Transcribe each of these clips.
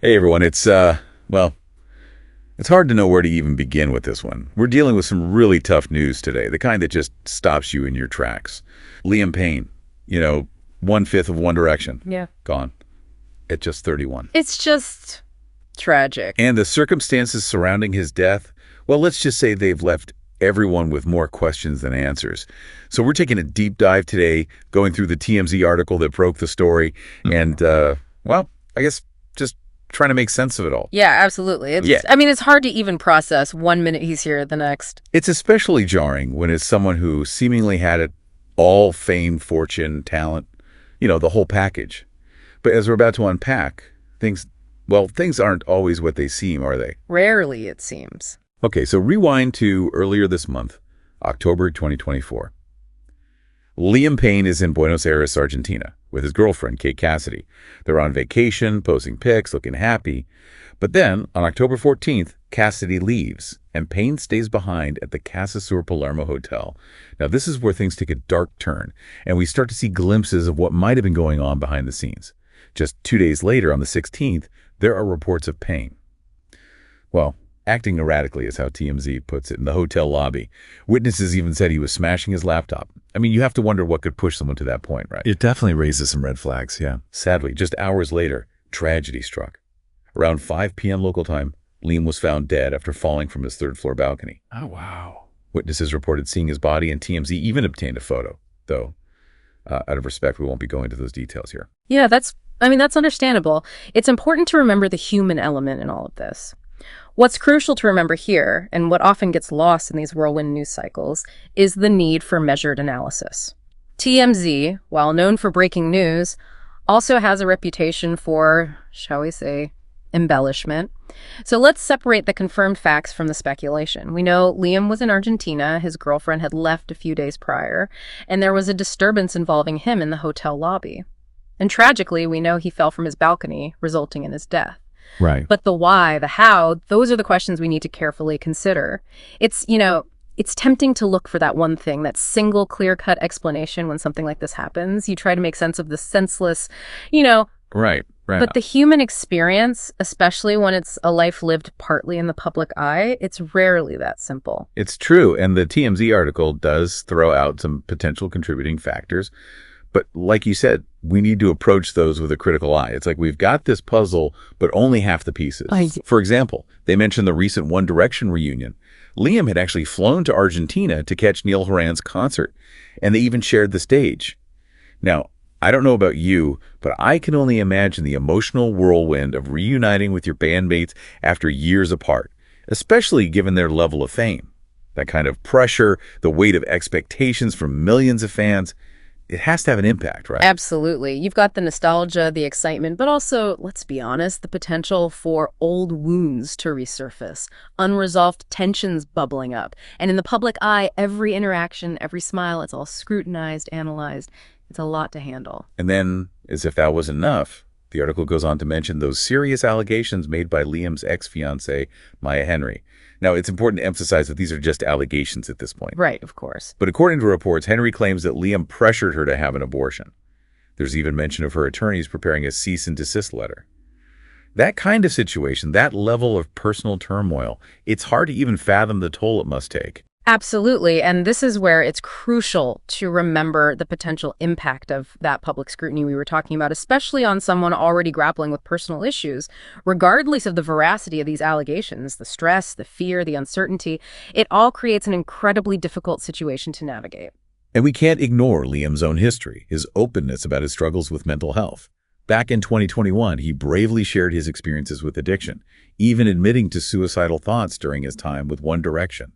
Hey everyone, well, it's hard to know where to even begin with this one. We're dealing with some really tough news today, the kind that just stops you in your tracks. Liam Payne, one-fifth of One Direction. Yeah. Gone at just 31. It's just tragic. And the circumstances surrounding his death, well, let's just say they've left everyone with more questions than answers. So we're taking a deep dive today, going through the TMZ article that broke the story, and, I guess just trying to make sense of it all. Yeah, absolutely. It's hard to even process 1 minute he's here, the next. It's especially jarring when it's someone who seemingly had it all: fame, fortune, talent, the whole package. But as we're about to unpack, things aren't always what they seem, are they? Rarely, it seems. Okay, so rewind to earlier this month, October 2024. Liam Payne is in Buenos Aires, Argentina, with his girlfriend, Kate Cassidy. They're on vacation, posting pics, looking happy. But then, on October 14th, Cassidy leaves, and Payne stays behind at the Casa Sur Palermo Hotel. Now, this is where things take a dark turn, and we start to see glimpses of what might have been going on behind the scenes. Just 2 days later, on the 16th, there are reports of Payne. Well, acting erratically is how TMZ puts it in the hotel lobby. Witnesses even said he was smashing his laptop. I mean, you have to wonder what could push someone to that point, right? It definitely raises some red flags, yeah. Sadly, just hours later, tragedy struck. Around 5 p.m. local time, Liam was found dead after falling from his third-floor balcony. Oh, wow. Witnesses reported seeing his body, and TMZ even obtained a photo. Though, out of respect, we won't be going into those details here. Yeah, that's understandable. It's important to remember the human element in all of this. What's crucial to remember here, and what often gets lost in these whirlwind news cycles, is the need for measured analysis. TMZ, while known for breaking news, also has a reputation for, shall we say, embellishment. So let's separate the confirmed facts from the speculation. We know Liam was in Argentina, his girlfriend had left a few days prior, and there was a disturbance involving him in the hotel lobby. And tragically, we know he fell from his balcony, resulting in his death. Right. But the why, the how, those are the questions we need to carefully consider. It's tempting to look for that one thing, that single clear-cut explanation when something like this happens. You try to make sense of the senseless, Right. But the human experience, especially when it's a life lived partly in the public eye, it's rarely that simple. It's true, and the TMZ article does throw out some potential contributing factors. But like you said, we need to approach those with a critical eye. It's like we've got this puzzle, but only half the pieces. For example, they mentioned the recent One Direction reunion. Liam had actually flown to Argentina to catch Neil Horan's concert, and they even shared the stage. Now, I don't know about you, but I can only imagine the emotional whirlwind of reuniting with your bandmates after years apart, especially given their level of fame. That kind of pressure, the weight of expectations from millions of fans, it has to have an impact, right? Absolutely. You've got the nostalgia, the excitement, but also, let's be honest, the potential for old wounds to resurface, unresolved tensions bubbling up. And in the public eye, every interaction, every smile, it's all scrutinized, analyzed. It's a lot to handle. And then, as if that wasn't enough, the article goes on to mention those serious allegations made by Liam's ex-fiancée, Maya Henry. Now, it's important to emphasize that these are just allegations at this point. Right, of course. But according to reports, Henry claims that Liam pressured her to have an abortion. There's even mention of her attorneys preparing a cease and desist letter. That kind of situation, that level of personal turmoil, it's hard to even fathom the toll it must take. Absolutely. And this is where it's crucial to remember the potential impact of that public scrutiny we were talking about, especially on someone already grappling with personal issues. Regardless of the veracity of these allegations, the stress, the fear, the uncertainty, it all creates an incredibly difficult situation to navigate. And we can't ignore Liam's own history, his openness about his struggles with mental health. Back in 2021, he bravely shared his experiences with addiction, even admitting to suicidal thoughts during his time with One Direction.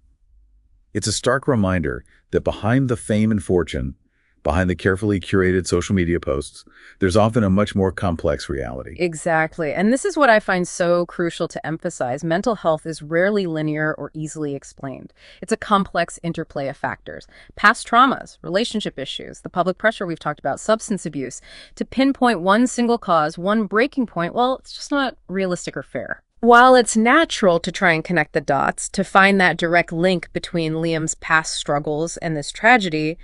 It's a stark reminder that behind the fame and fortune, behind the carefully curated social media posts, there's often a much more complex reality. Exactly. And this is what I find so crucial to emphasize. Mental health is rarely linear or easily explained. It's a complex interplay of factors. Past traumas, relationship issues, the public pressure we've talked about, substance abuse. To pinpoint one single cause, one breaking point, well, it's just not realistic or fair. While it's natural to try and connect the dots, to find that direct link between Liam's past struggles and this tragedy,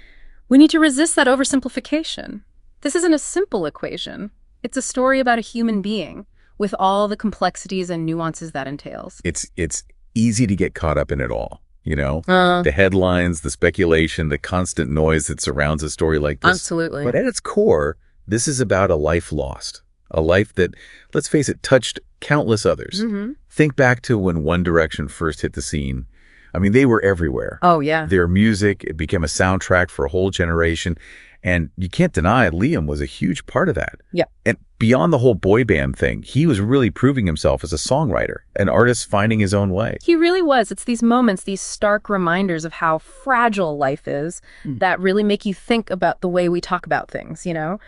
we need to resist that oversimplification. This isn't a simple equation. It's a story about a human being, with all the complexities and nuances that entails. It's easy to get caught up in it all, you know? The headlines, the speculation, the constant noise that surrounds a story like this. Absolutely. But at its core, this is about a life lost. A life that, let's face it, touched countless others. Think back to when One Direction first hit the scene. I mean, they were everywhere. Oh, yeah. Their music, it became a soundtrack for a whole generation. And you can't deny Liam was a huge part of that. Yeah. And beyond the whole boy band thing, he was really proving himself as a songwriter, an artist finding his own way. He really was. It's these moments, these stark reminders of how fragile life is that really make you think about the way we talk about things, you know?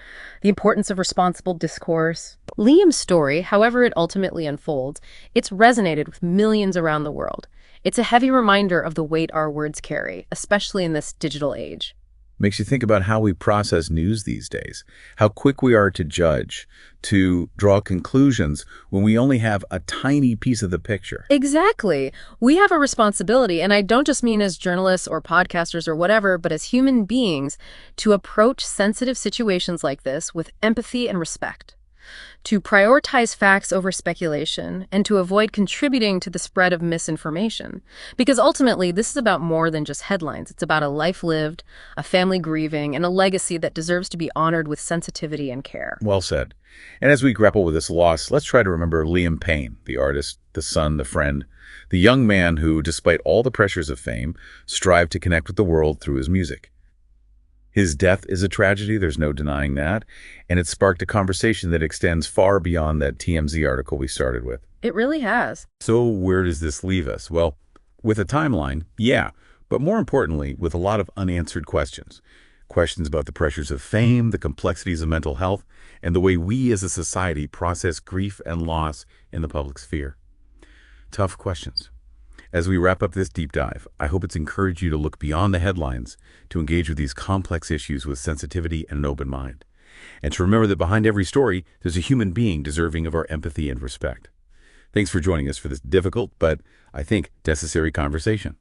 The importance of responsible discourse. Liam's story, however it ultimately unfolds, it's resonated with millions around the world. It's a heavy reminder of the weight our words carry, especially in this digital age. Makes you think about how we process news these days, how quick we are to judge, to draw conclusions when we only have a tiny piece of the picture. Exactly. We have a responsibility, and I don't just mean as journalists or podcasters or whatever, but as human beings, to approach sensitive situations like this with empathy and respect, to prioritize facts over speculation, and to avoid contributing to the spread of misinformation. Because ultimately, this is about more than just headlines. It's about a life lived, a family grieving, and a legacy that deserves to be honored with sensitivity and care. Well said. And as we grapple with this loss, let's try to remember Liam Payne, the artist, the son, the friend, the young man who, despite all the pressures of fame, strived to connect with the world through his music. His death is a tragedy, there's no denying that, and it sparked a conversation that extends far beyond that TMZ article we started with. It really has. So where does this leave us? Well, with a timeline, yeah, but more importantly, with a lot of unanswered questions. Questions about the pressures of fame, the complexities of mental health, and the way we as a society process grief and loss in the public sphere. Tough questions. As we wrap up this deep dive, I hope it's encouraged you to look beyond the headlines, to engage with these complex issues with sensitivity and an open mind, and to remember that behind every story, there's a human being deserving of our empathy and respect. Thanks for joining us for this difficult, but I think necessary conversation.